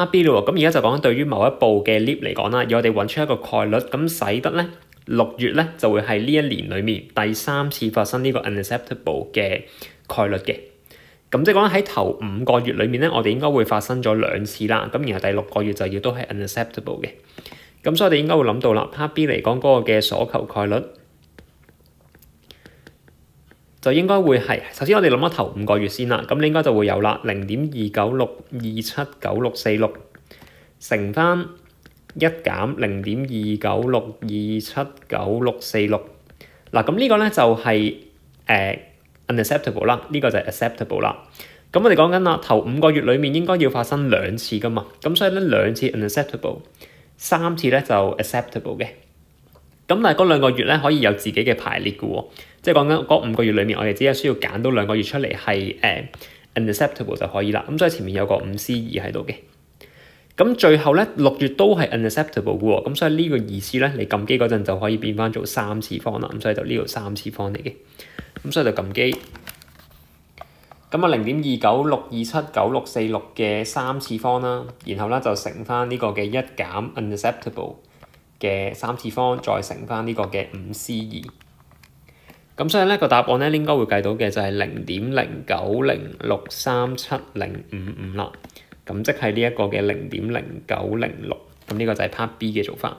part B 咯，咁而家就講緊對於某一部嘅 leap 嚟講啦，要我哋揾出一個概率，咁使得咧6月咧就會係呢一年裡面第3次發生呢個 unacceptable 嘅概率嘅。咁即係講喺頭5個月裡面咧，我哋應該會發生咗2次啦，咁然後第6個月就要都係 unacceptable 嘅。咁所以我哋應該會諗到啦 ，part B 嚟講嗰個嘅所求概率就應該會係首先我哋諗咗頭5個月先啦，咁你應該就會有啦0.296279646乘翻1減0.296279646嗱，咁呢個咧就係unacceptable 啦，呢個就係 acceptable 啦。咁我哋講緊啦，頭5個月裡面應該要發生2次噶嘛，咁所以咧2次 unacceptable， 3次咧就 acceptable 嘅。咁但係嗰2個月咧可以有自己嘅排列嘅喎，即係講緊嗰5個月裡面，我哋只係需要揀到2個月出嚟係unacceptable 就可以啦。咁所以前面有個5C2喺度嘅。咁最後咧6月都係 unacceptable 嘅喎，咁所以呢個意思咧，你撳機嗰陣就可以變翻做3次方啦。咁所以就呢度3次方嚟嘅。咁所以就撳機。咁啊0.296279646嘅3次方啦，然後咧就乘翻呢個嘅1減 unacceptable 嘅3次方，再乘翻呢個嘅5C2。咁所以咧個答案咧應該會計到嘅就係0.0906370555啦。咁即係呢一個嘅0.0906，咁呢個就係 part B 嘅做法。